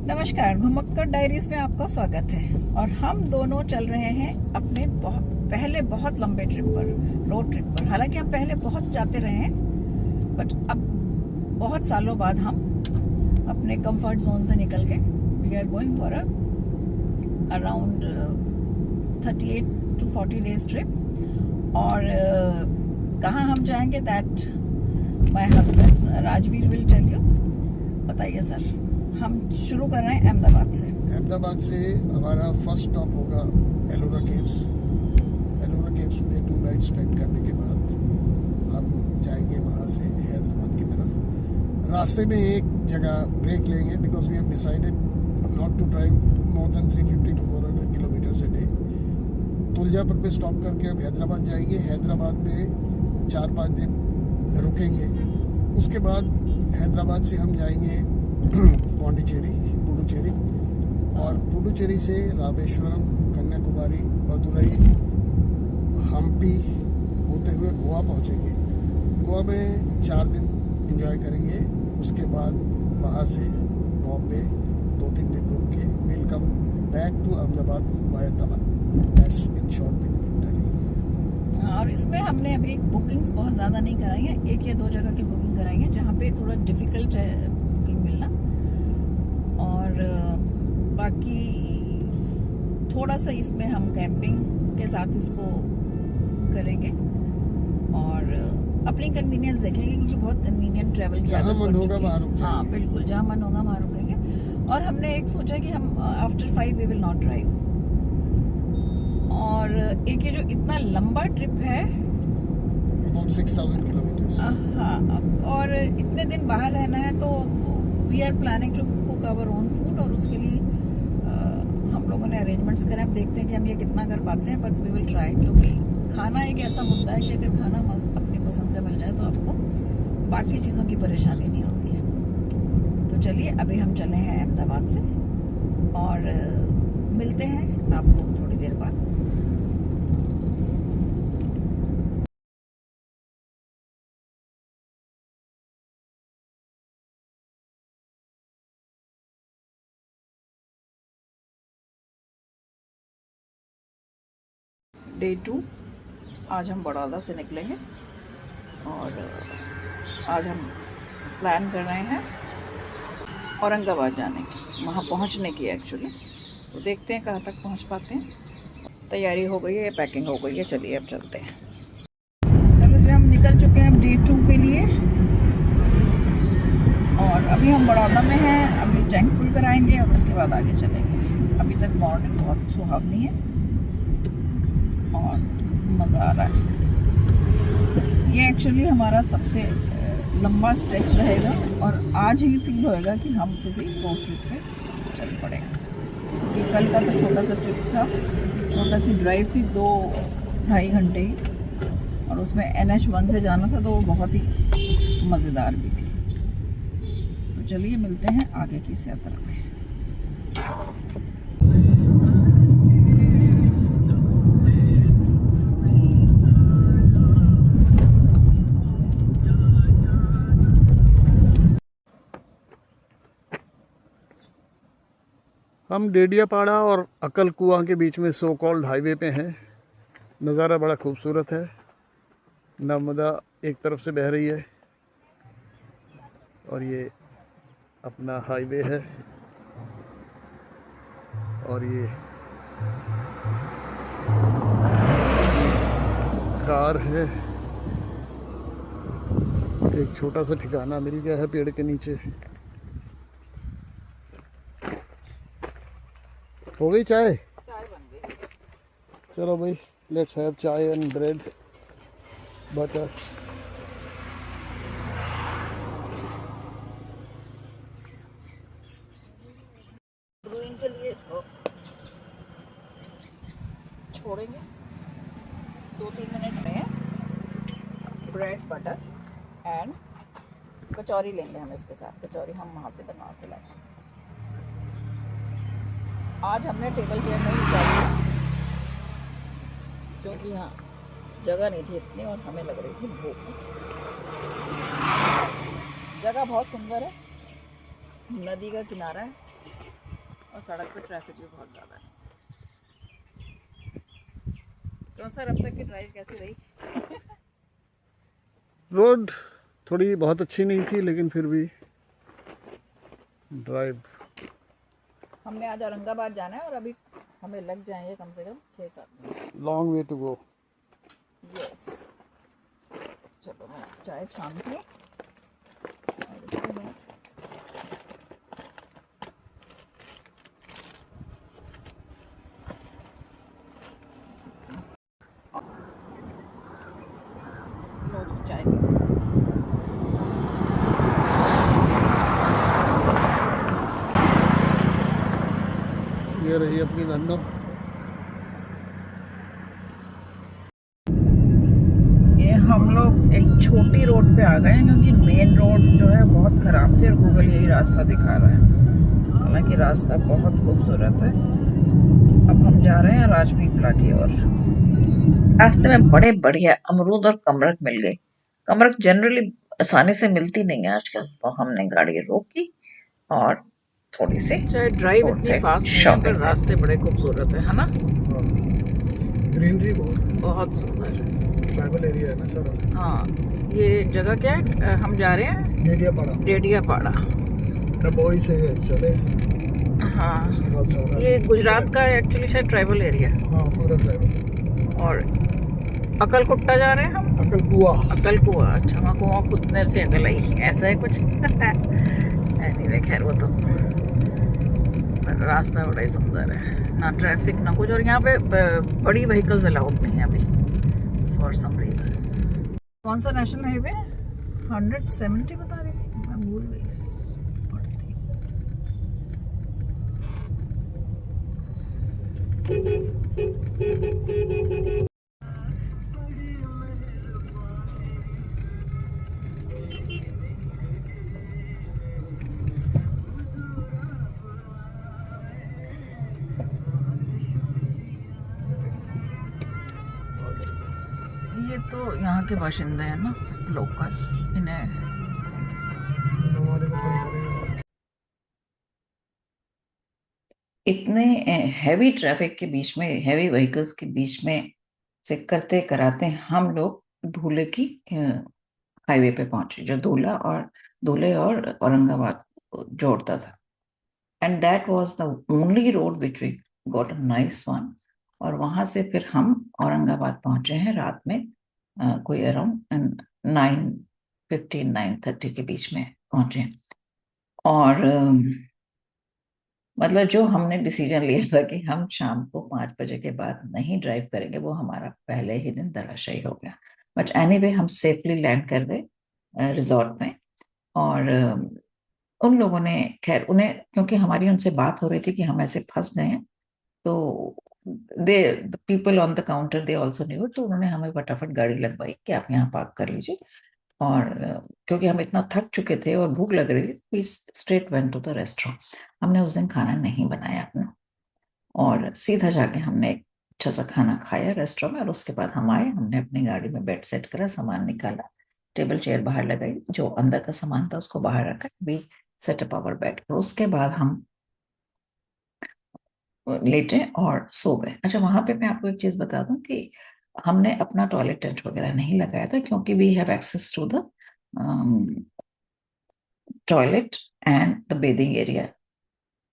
नमस्कार, घुमक्कड़ डायरीज में आपका स्वागत है। और हम दोनों चल रहे हैं अपने पहले बहुत लंबे ट्रिप पर, रोड ट्रिप पर। हालांकि हम पहले बहुत जाते रहे हैं, बट अब बहुत सालों बाद हम अपने कंफर्ट जोन से निकल के we are going for around 38 to 40 days trip. और कहाँ हम जाएंगे that my husband Rajveer will tell you. बताइए सर। हम शुरू कर रहे हैं अहमदाबाद से हमारा फर्स्ट स्टॉप होगा एलोरा केव्स। एलोरा केव्स में 2 नाइट स्पेंड करने के बाद हम जाएंगे वहाँ से हैदराबाद की तरफ। रास्ते में एक जगह ब्रेक लेंगे because we have decided not to drive more than 350 to 400 kilometre a day. Tuljapur पे स्टॉप करके हम हैदराबाद जाएंगे। हैदराबाद में 4-5 दिन रुकेंगे। उसके बाद हैदराबाद से हम जाएंगे पुडुचेरी, और पुडुचेरी से रामेश्वरम, कन्याकुमारी, मदुरई, हम्पी होते हुए गोवा पहुंचेंगे। गोवा में 4 दिन एंजॉय करेंगे। उसके बाद वहां से बॉम्बे 2-3 दिन रुक के will come back to Ahmedabad via Daman. That's in short pic. और इसमें हमने अभी बुकिंग्स बहुत ज़्यादा नहीं कराई है। 1 या 2 जगह की बुकिंग कराई है जहाँ पे थोड़ा डिफिकल्ट है बुकिंग मिलना। और बाकी थोड़ा सा इसमें हम कैंपिंग के साथ इसको करेंगे और अपनी कन्वीनियंस देखेंगे, क्योंकि बहुत कन्वीनियंट ट्रैवल की आदत पड़ चुकी है। हाँ बिल्कुल, जहाँ मन होगा वहाँ रुकेंगे। और हमने एक सोचा कि हम after 5 we will not drive. और एक ये जो इतना लंबा ट्रिप है, about 6,000 किलोमीटर। हाँ, और इतने दिन बाहर रहना है तो we are planning to cook our own food. और उसके लिए हम लोगों ने अरेंजमेंट्स करे। अब देखते हैं कि हम ये कितना कर पाते हैं, बट वी विल ट्राई। क्योंकि खाना एक ऐसा मुद्दा है कि अगर खाना अपनी पसंद का मिल जाए तो आपको बाकी चीज़ों की परेशानी नहीं होती है। तो चलिए, अभी हम चले हैं अहमदाबाद से और मिलते हैं आपको थोड़ी देर बाद। डे 2 आज हम बड़ौदा से निकलेंगे और आज हम प्लान कर रहे हैं औरंगाबाद जाने की, वहाँ पहुँचने की एक्चुअली। तो देखते हैं कहाँ तक पहुँच पाते हैं। तैयारी हो गई है, पैकिंग हो गई है। चलिए अब चलते हैं। चलो जी, हम निकल चुके हैं अब डे 2 के लिए। और अभी हम बड़ौदा में हैं। अभी टैंक फुल कराएंगे और उसके बाद आगे चलेंगे। अभी तक मॉर्निंग बहुत सुहावनी है और मज़ा आ रहा है। ये एक्चुअली हमारा सबसे लंबा स्ट्रेच रहेगा और आज ही फील होएगा कि हम किसी रोड ट्रिप पे चल पड़ेंगे। क्योंकि कल का तो छोटा सा ट्रिप था, छोटा सी ड्राइव थी 2-2.5 घंटे ही, और उसमें NH1 से जाना था तो वो बहुत ही मज़ेदार भी थी। तो चलिए मिलते हैं आगे की यात्रा में। हम डेडियापाड़ा और अकल कुआं के बीच में सो कॉल्ड हाईवे पे हैं। नज़ारा बड़ा खूबसूरत है। नर्मदा एक तरफ से बह रही है और ये अपना हाईवे है। और ये कार है। एक छोटा सा ठिकाना मिल गया है पेड़ के नीचे। हो गई चाय? बन गई। चलो भाई, लेट्स हैव चाय एंड ब्रेड बटर। ब्रूइंग के लिए इसको छोड़ेंगे 2-3 मिनट में। ब्रेड बटर एंड कचौरी लेंगे हम इसके साथ। कचौरी हम वहाँ से बनवा के लाएंगे। आज हमने टेबल चेयर नहीं निकाली क्योंकि यहाँ जगह नहीं थी इतनी और हमें लग रही थी भूख। जगह बहुत सुंदर है, नदी का किनारा है और सड़क पे ट्रैफिक भी बहुत ज़्यादा है। तो सर अब तक की ड्राइव कैसी रही? रोड थोड़ी बहुत अच्छी नहीं थी, लेकिन फिर भी ड्राइव। हमने आज औरंगाबाद जाना है और अभी हमें लग जाएंगे कम से कम 6-7 minute. Long way to go. Yes, चलो मैं चाय छानती हूँ और उसके बाद लो जी चाय पी। ये रही अपनी धन्नो। ये हम लोग एक छोटी रोड पे आ गए हैं क्योंकि मेन रोड जो है बहुत ख़राब थी और गूगल यही रास्ता दिखा रहा है। हालांकि रास्ता बहुत खूबसूरत है। अब हम जा रहे हैं राजपीपला की ओर। रास्ते में बड़े बढ़िया अमरूद और कमरख मिल गई। कमरख जनरली आसानी से मिलती नहीं है आजकल, तो हमने गाड़ी रोकी और थोड़ी सी चाहे ड्राइव इतनी फास्ट नहीं है पर रास्ते बड़े खूबसूरत है ना? ग्रीनरी बहुत सुंदर ट्राइबल एरिया है ना सारा। हाँ, ये जगह क्या है? हम जा रहे हैं डेडियापाड़ा। डेडियापाड़ा। डबोई से चले, हाँ, उसके बाद सारा ये गुजरात का एक्चुअली शायद ट्राइबल एरिया। हाँ, पूरा ट्राइबल। और अकलकुट्टा जा रहे हैं हम। अकलकुआ, अच्छा वहाँ कुआं खुदने से अकलाई ऐसा है कुछ। एनीवे खैर वो तो, पर रास्ता बड़ा ही सुंदर है, ना ट्रैफिक ना कुछ, और यहाँ पे बड़ी व्हीकल्स अलाउड नहीं है अभी फॉर सम रीजन। कौन सा नेशनल हाईवे? 170 बता रही थी, मैं भूल गई। ये तो यहाँ के बाशिंदे हैं ना, लोकल, इन्हें इतने हैवी ट्रैफिक के बीच में, हैवी व्हीकल्स के बीच में से करते कराते हम लोग धूले की हाईवे पे पहुंचे, जो धूले और औरंगाबाद को जोड़ता था। And that was the only road which we got a nice one. और वहां से फिर हम औरंगाबाद पहुंचे हैं रात में, कोई अराउंड 9:15 9:30 के बीच में पहुंचे। और मतलब जो हमने डिसीजन लिया था कि हम शाम को 5 बजे के बाद नहीं ड्राइव करेंगे, वो हमारा पहले ही दिन धराशायी हो गया। बट एनीवे हम सेफली लैंड कर गए रिजॉर्ट में। और उन लोगों ने, खैर उन्हें, क्योंकि हमारी उनसे बात हो रही थी कि हम ऐसे फंस गए हैं, तो they people on the counter they also new, तो उन्होंने हमें फटाफट गाड़ी लगवाई कि आप यहाँ पार्क कर लीजिए। और क्योंकि हम इतना थक चुके थे और भूख लग रही थी, we straight went to the restaurant. हमने उस दिन खाना नहीं बनाया अपना, और सीधा जाके हमने एक अच्छा सा खाना खाया रेस्टोरेंट में। और उसके बाद हम आए, हमने अपनी गाड़ी में बेड सेट करा, सामान निकाला, टेबल चेयर बाहर लगाई, जो अंदर का सामान था उसको बाहर रखा, we set up our bed. उसके बाद हम लेटे और सो गए। अच्छा, वहां पे मैं आपको एक चीज बता दूं कि हमने अपना टॉयलेट टेंट वगैरह नहीं लगाया था, क्योंकि we have access to the toilet and the bathing area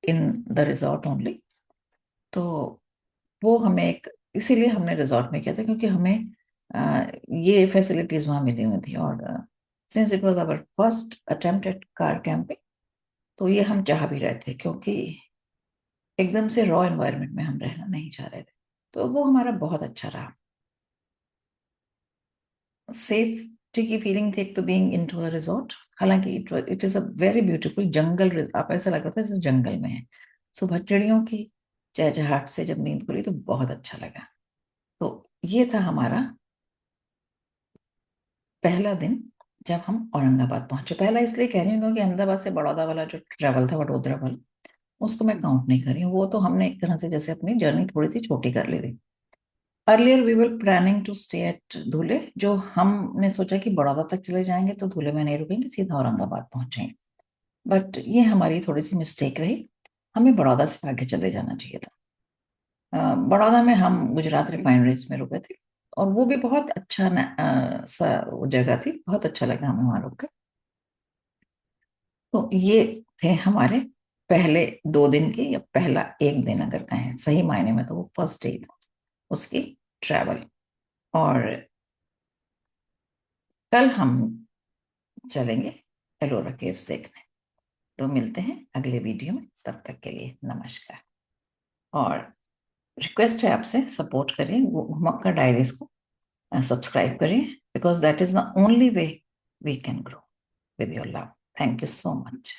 in the resort only. तो वो हमें एक, इसीलिए हमने रिजॉर्ट में किया था, क्योंकि हमें ये फैसिलिटीज वहां मिली हुई थी। और since it was our first attempt at car camping, तो ये हम चाह भी रहे थे, क्योंकि एकदम से रॉ एनवायरनमेंट में हम रहना नहीं चाह रहे थे। तो वो हमारा बहुत अच्छा रहा। सेफ्टी की फीलिंग थी एक तो, बीइंग इनटू अ रिजॉर्ट। हालांकि it is a very beautiful jungle, आप ऐसा लग रहा था जैसे जंगल में है। सुबह चिड़ियों की चहचहाट से जब नींद खुली तो बहुत अच्छा लगा। तो ये था हमारा पहला दिन जब हम औरंगाबाद पहुंचे। पहला इसलिए कह रही हूँ क्योंकि अहमदाबाद से बड़ौदा वाला जो ट्रैवल था, वडोदरा वाला, उसको मैं काउंट नहीं कर रही हूँ। वो तो हमने एक तरह से जैसे अपनी जर्नी थोड़ी सी छोटी कर ली थी। Earlier we were planning to stay at Dhule, जो हमने सोचा कि बड़ौदा तक चले जाएंगे तो धुले में नहीं रुकेंगे, सीधा औरंगाबाद पहुंचेंगे। बट ये हमारी थोड़ी सी मिस्टेक रही। हमें बड़ौदा से आगे चले जाना चाहिए था। बड़ौदा में हम गुजरात रिफाइनरीज में रुके थे, और वो भी बहुत अच्छा सा वो जगह थी, बहुत अच्छा लगा हमें वहां रुक कर। तो ये थे हमारे पहले 2 दिन के, या पहला एक दिन अगर कहें सही मायने में, तो वो फर्स्ट डे था उसकी ट्रैवल। और कल हम चलेंगे एलोरा केव्स देखने। तो मिलते हैं अगले वीडियो में, तब तक के लिए नमस्कार। और रिक्वेस्ट है आपसे, सपोर्ट करें घुमक्कड़ डायरीज को, सब्सक्राइब करें, because that is the only way we can grow with your love. Thank you so much.